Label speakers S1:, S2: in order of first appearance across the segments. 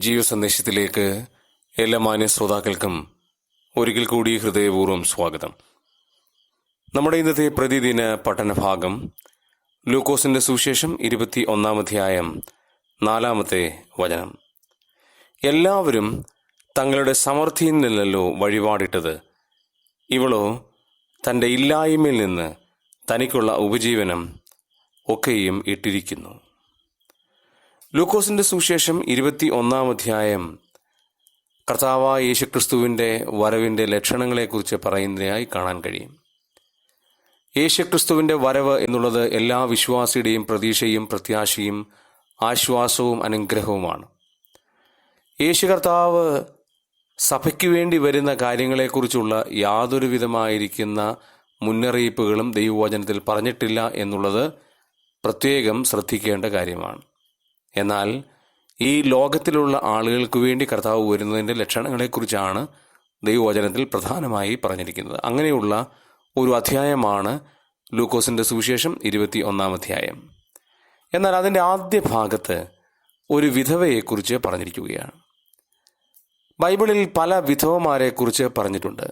S1: ജീവ സന്ദേശത്തിലേക്ക് എല്ലാ മാന്യ ശ്രോതാക്കൾക്കും ഒരിക്കൽ കൂടി ഹൃദയപൂർവ്വം സ്വാഗതം. നമ്മുടെ ഇന്നത്തെ പ്രതിദിന പഠനഭാഗം ലൂക്കോസിന്റെ സുവിശേഷം 21 അധ്യായം 4 വചനം. എല്ലാവരും തങ്ങളുടെ സമൃദ്ധിയിൽ നിന്നല്ലോ വഴിപാടിട്ടത്, ഇവളോ തൻ്റെ ഇല്ലായ്മയിൽ നിന്ന് തനിക്കുള്ള ഉപജീവനം ഒക്കെയും ഇട്ടിരിക്കുന്നു. ലൂക്കോസിന്റെ സുവിശേഷം 21 അധ്യായം കർത്താവായ യേശുക്രിസ്തുവിന്റെ വരവിന്റെ ലക്ഷണങ്ങളെക്കുറിച്ച് പറയുന്നതിനായി കാണാൻ കഴിയും. യേശുക്രിസ്തുവിന്റെ വരവ് എന്നുള്ളത് എല്ലാ വിശ്വാസിയുടെയും പ്രതീക്ഷയും പ്രത്യാശയും ആശ്വാസവും അനുഗ്രഹവുമാണ്. യേശു കർത്താവ് സഭയ്ക്ക് വേണ്ടി വരുന്ന കാര്യങ്ങളെക്കുറിച്ചുള്ള യാതൊരു വിധമായിരിക്കുന്ന മുന്നറിയിപ്പുകളും ദൈവവചനത്തിൽ പറഞ്ഞിട്ടില്ല എന്നുള്ളത് പ്രത്യേകം ശ്രദ്ധിക്കേണ്ട കാര്യമാണ്. എന്നാൽ ഈ ലോകത്തിലുള്ള ആളുകൾക്ക് വേണ്ടി കർത്താവ് വരുന്നതിൻ്റെ ലക്ഷണങ്ങളെക്കുറിച്ചാണ് ദൈവവചനത്തിൽ പ്രധാനമായി പറഞ്ഞിരിക്കുന്നത്. അങ്ങനെയുള്ള ഒരു അധ്യായമാണ് ലൂക്കോസിന്റെ സുവിശേഷം 21 അധ്യായം. എന്നാൽ അതിൻ്റെ ആദ്യ ഭാഗത്ത് ഒരു വിധവയെക്കുറിച്ച് പറഞ്ഞിരിക്കുകയാണ്. ബൈബിളിൽ പല വിധവമാരെക്കുറിച്ച് പറഞ്ഞിട്ടുണ്ട്.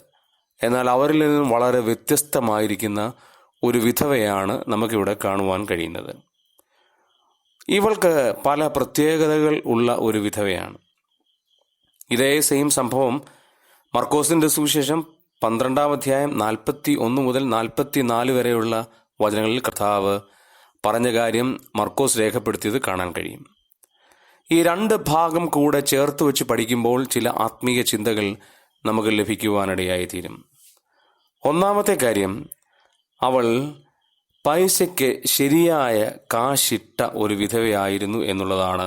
S1: എന്നാൽ അവരിൽ നിന്നും വളരെ വ്യത്യസ്തമായിരിക്കുന്ന ഒരു വിധവയാണ് നമുക്കിവിടെ കാണുവാൻ കഴിയുന്നത്. ഇവൾക്ക് പല പ്രത്യേകതകൾ ഉള്ള ഒരു വിധവയാണ്. ഇതേ സെയിം സംഭവം മർക്കോസിന്റെ സുവിശേഷം 12 അധ്യായം 41 മുതൽ 44 വരെയുള്ള വചനങ്ങളിൽ കർത്താവ് പറഞ്ഞ കാര്യം മർക്കോസ് രേഖപ്പെടുത്തിയത് കാണാൻ കഴിയും. ഈ രണ്ട് ഭാഗം കൂടെ ചേർത്ത് വെച്ച് പഠിക്കുമ്പോൾ ചില ആത്മീയ ചിന്തകൾ നമുക്ക് ലഭിക്കുവാനിടയായി തീരും. ഒന്നാമത്തെ കാര്യം, അവൾ പൈസയ്ക്ക് ശരിയായ കാശിട്ട ഒരു വിധവയായിരുന്നു എന്നുള്ളതാണ്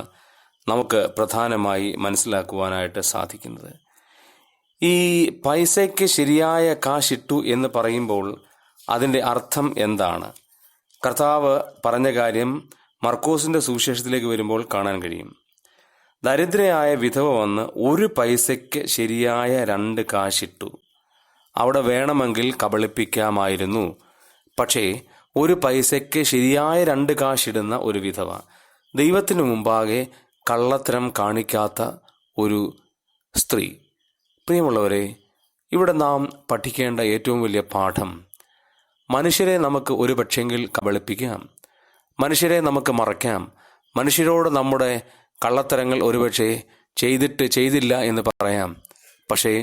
S1: നമുക്ക് പ്രധാനമായി മനസ്സിലാക്കുവാനായിട്ട് സാധിക്കുന്നത്. ഈ പൈസയ്ക്ക് ശരിയായ കാശിട്ടു എന്ന് പറയുമ്പോൾ അതിൻ്റെ അർത്ഥം എന്താണ്? കർത്താവ് പറഞ്ഞ കാര്യം മർക്കോസിന്റെ സുവിശേഷത്തിലേക്ക് വരുമ്പോൾ കാണാൻ കഴിയും. ദരിദ്രയായ വിധവ വന്ന് 1 പൈസയ്ക്ക് ശരിയായ 2 കാശിട്ടു. അവിടെ വേണമെങ്കിൽ കബളിപ്പിക്കാമായിരുന്നു. പക്ഷേ 1 പൈസയ്ക്ക് ശരിയായ 2 കാശിടുന്ന ഒരു വിധവ, ദൈവത്തിനു മുമ്പാകെ കള്ളത്തരം കാണിക്കാത്ത ഒരു സ്ത്രീ. പ്രിയമുള്ളവരെ, ഇവിടെ നാം പഠിക്കേണ്ട ഏറ്റവും വലിയ പാഠം, മനുഷ്യരെ നമുക്ക് ഒരു പക്ഷെങ്കിൽ കബളിപ്പിക്കാം, മനുഷ്യരെ നമുക്ക് മറയ്ക്കാം, മനുഷ്യരോട് നമ്മുടെ കള്ളത്തരങ്ങൾ ഒരുപക്ഷെ ചെയ്തില്ല എന്ന് പറയാം. പക്ഷേ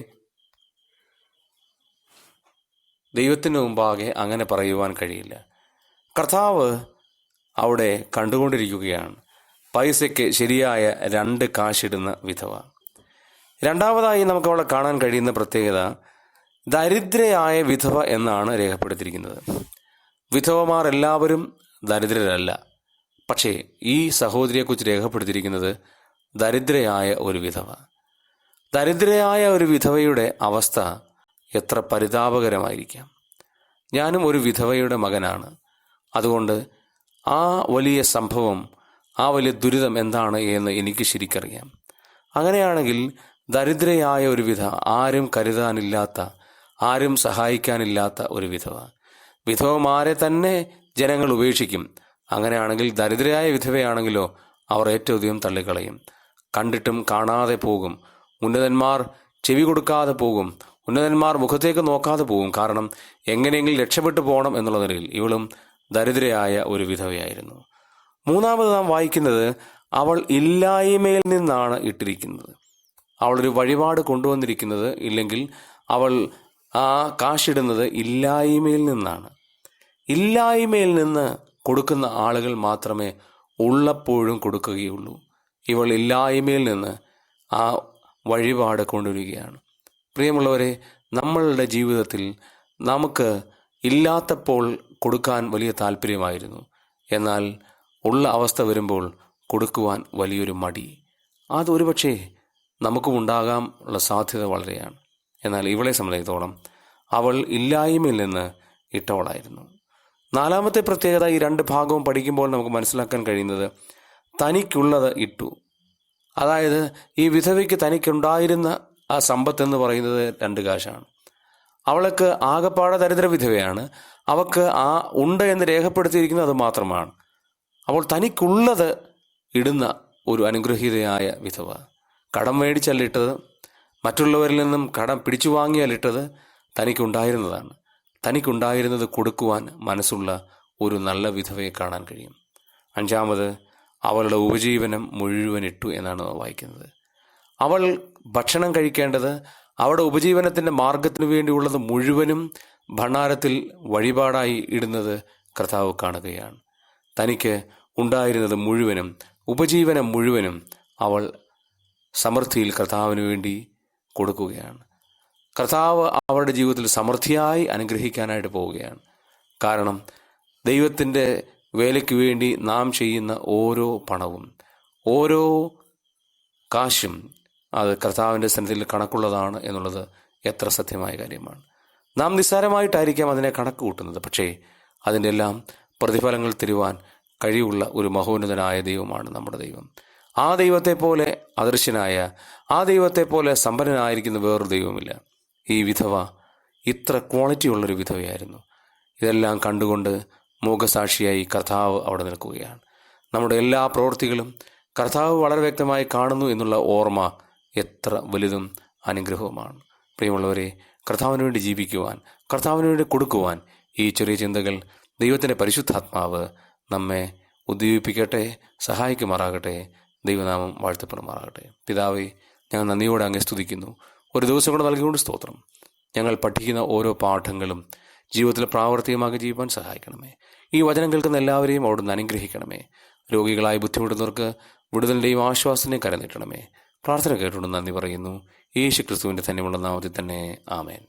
S1: ദൈവത്തിനു മുമ്പാകെ അങ്ങനെ പറയുവാൻ കഴിയില്ല. കർത്താവ് അവിടെ കണ്ടുകൊണ്ടിരിക്കുകയാണ് പൈസയ്ക്ക് ശരിയായ 2 കാശിടുന്ന വിധവ. രണ്ടാമതായി നമുക്ക് അവിടെ കാണാൻ കഴിയുന്ന പ്രത്യേകത, ദരിദ്രയായ വിധവ എന്നാണ് രേഖപ്പെടുത്തിയിരിക്കുന്നത്. വിധവമാർ എല്ലാവരും ദരിദ്രരല്ല. പക്ഷേ ഈ സഹോദരിയെക്കുറിച്ച് രേഖപ്പെടുത്തിയിരിക്കുന്നത് ദരിദ്രയായ ഒരു വിധവ. ദരിദ്രയായ ഒരു വിധവയുടെ അവസ്ഥ എത്ര പരിതാപകരമായിരിക്കാം. ഞാനും ഒരു വിധവയുടെ മകനാണ്. അതുകൊണ്ട് ആ വലിയ സംഭവം, ആ വലിയ ദുരിതം എന്താണ് എന്ന് എനിക്ക് ശരിക്കറിയാം. അങ്ങനെയാണെങ്കിൽ ദരിദ്രയായ ഒരു വിധവ, ആരും കരുതാനില്ലാത്ത, ആരും സഹായിക്കാനില്ലാത്ത ഒരു വിധവ, വിധവമാരെ തന്നെ ജനങ്ങൾ ഉപേക്ഷിക്കും. അങ്ങനെയാണെങ്കിൽ ദരിദ്രയായ വിധവയാണെങ്കിലോ അവർ ഏറ്റവും അധികം തള്ളിക്കളയും. കണ്ടിട്ടും കാണാതെ പോകും. ഉന്നതന്മാർ ചെവി കൊടുക്കാതെ പോകും. ഉന്നതന്മാർ മുഖത്തേക്ക് നോക്കാതെ പോകും. കാരണം എങ്ങനെയെങ്കിലും രക്ഷപ്പെട്ടു പോകണം എന്നുള്ള നിലയിൽ ഇവളും ദരിദ്രയായ ഒരു വിധവയായിരുന്നു. മൂന്നാമത് നാം വായിക്കുന്നത്, അവൾ ഇല്ലായ്മയിൽ നിന്നാണ് ഇട്ടിരിക്കുന്നത്. അവളൊരു വഴിപാട് കൊണ്ടുവന്നിരിക്കുന്നത്, ഇല്ലെങ്കിൽ അവൾ ആ കാശിടുന്നത് ഇല്ലായ്മയിൽ നിന്നാണ്. ഇല്ലായ്മയിൽ നിന്ന് കൊടുക്കുന്ന ആളുകൾ മാത്രമേ ഉള്ളപ്പോഴും കൊടുക്കുകയുള്ളൂ. ഇവൾ ഇല്ലായ്മയിൽ നിന്ന് ആ വഴിപാട് കൊണ്ടുവരികയാണ്. പ്രിയമുള്ളവരെ, നമ്മളുടെ ജീവിതത്തിൽ നമുക്ക് ഇല്ലാത്തപ്പോൾ കൊടുക്കാൻ വലിയ താല്പര്യമായിരുന്നു. എന്നാൽ ഉള്ള അവസ്ഥ വരുമ്പോൾ കൊടുക്കുവാൻ വലിയൊരു മടി, അതൊരു പക്ഷേ നമുക്കും ഉണ്ടാകാൻ ഉള്ള സാധ്യത വളരെയാണ്. എന്നാൽ ഇവളെ സംബന്ധിച്ചിടത്തോളം അവൾ ഇല്ലായ്മയിൽ നിന്ന് ഇട്ടവളായിരുന്നു. നാലാമത്തെ പ്രത്യേകത, ഈ 2 ഭാഗവും പഠിക്കുമ്പോൾ നമുക്ക് മനസ്സിലാക്കാൻ കഴിയുന്നത്, തനിക്കുള്ളത് ഇട്ടു. അതായത് ഈ വിധവയ്ക്ക് തനിക്കുണ്ടായിരുന്ന ആ സമ്പത്ത് എന്ന് പറയുന്നത് 2 കാശാണ്. അവൾക്ക് ആകപ്പാടെ ദരിദ്ര വിധവയാണ്. അവൾക്ക് ആ ഉണ്ട് എന്ന് രേഖപ്പെടുത്തിയിരിക്കുന്നത് അത് മാത്രമാണ്. അവൾ തനിക്കുള്ളത് ഇടുന്ന ഒരു അനുഗ്രഹീതയായ വിധവ. കടം മേടിച്ചല്ലിട്ടത്, മറ്റുള്ളവരിൽ നിന്നും കടം പിടിച്ചു വാങ്ങിയാലിട്ടത് തനിക്കുണ്ടായിരുന്നതാണ്. തനിക്കുണ്ടായിരുന്നത് കൊടുക്കുവാൻ മനസ്സുള്ള ഒരു നല്ല വിധവയെ കാണാൻ കഴിയും. 5, അവളുടെ ഉപജീവനം മുഴുവൻ ഇട്ടു എന്നാണ് വായിക്കുന്നത്. അവൾ ഭക്ഷണം കഴിക്കേണ്ടത്, അവളുടെ ഉപജീവനത്തിൻ്റെ മാർഗത്തിനു വേണ്ടിയുള്ളത് മുഴുവനും ഭണ്ഡാരത്തിൽ വഴിപാടായി ഇടുന്നത് കർത്താവ് കാണുകയാണ്. തനിക്ക് ഉണ്ടായിരുന്നത് മുഴുവനും, ഉപജീവനം മുഴുവനും അവൾ സമൃദ്ധിയിൽ കർത്താവിന് വേണ്ടി കൊടുക്കുകയാണ്. കർത്താവ് അവളുടെ ജീവിതത്തിൽ സമൃദ്ധിയായി അനുഗ്രഹിക്കാനായിട്ട് പോവുകയാണ്. കാരണം ദൈവത്തിൻ്റെ വേലയ്ക്ക് വേണ്ടി നാം ചെയ്യുന്ന ഓരോ പണവും, ഓരോ കാശും അത് കർത്താവിൻ്റെ സന്നിധിയിൽ കണക്കുള്ളതാണ് എന്നുള്ളത് എത്ര സത്യമായ കാര്യമാണ്. നാം നിസ്സാരമായിട്ടായിരിക്കാം അതിനെ കണക്ക് കൂട്ടുന്നത്. പക്ഷേ അതിൻ്റെ എല്ലാം പ്രതിഫലങ്ങൾ തരുവാൻ കഴിവുള്ള ഒരു മഹോന്നതനായ ദൈവമാണ് നമ്മുടെ ദൈവം. ആ ദൈവത്തെ പോലെ അദൃശ്യനായ, ആ ദൈവത്തെ പോലെ സമ്പന്നനായിരിക്കുന്ന വേറൊരു ദൈവമില്ല. ഈ വിധവ ഇത്ര ക്വാളിറ്റി ഉള്ളൊരു വിധവയായിരുന്നു. ഇതെല്ലാം കണ്ടുകൊണ്ട് മൂകസാക്ഷിയായി കർത്താവ് അവിടെ നിൽക്കുകയാണ്. നമ്മുടെ എല്ലാ പ്രവൃത്തികളും കർത്താവ് വളരെ വ്യക്തമായി കാണുന്നു എന്നുള്ള ഓർമ്മ എത്ര വലുതും അനുഗ്രഹവുമാണ്. പ്രിയമുള്ളവരെ, കർത്താവിന് വേണ്ടി ജീവിക്കുവാൻ, കർത്താവിന് വേണ്ടി കൊടുക്കുവാൻ ഈ ചെറിയ ചിന്തകൾ ദൈവത്തിൻ്റെ പരിശുദ്ധാത്മാവ് നമ്മെ ഉദ്ദീപിപ്പിക്കട്ടെ, സഹായിക്കുമാറാകട്ടെ. ദൈവനാമം വാഴ്ത്തപ്പെടുമാറാകട്ടെ. പിതാവേ, ഞങ്ങൾ നന്ദിയോടെ അങ്ങേ സ്തുതിക്കുന്നു. ഒരു ദിവസം കൂടെ നൽകിക്കൊണ്ട് സ്തോത്രം. ഞങ്ങൾ പഠിക്കുന്ന ഓരോ പാഠങ്ങളും ജീവിതത്തിൽ പ്രാവർത്തികമാക്കി ജീവിക്കാൻ സഹായിക്കണമേ. ഈ വചനം കേൾക്കുന്ന എല്ലാവരെയും അവിടുന്ന് അനുഗ്രഹിക്കണമേ. രോഗികളായി ബുദ്ധിമുട്ടുന്നവർക്ക് വിടുതലിൻ്റെയും ആശ്വാസത്തിൻ്റെയും കരം നീട്ടണമേ. പ്രാർത്ഥന കേട്ടുകൊണ്ട് നന്ദി പറയുന്നു. യേശു ക്രിസ്തുവിൻ്റെ തന്നെയുള്ള നാമത്തിൽ തന്നെ. ആമേൻ.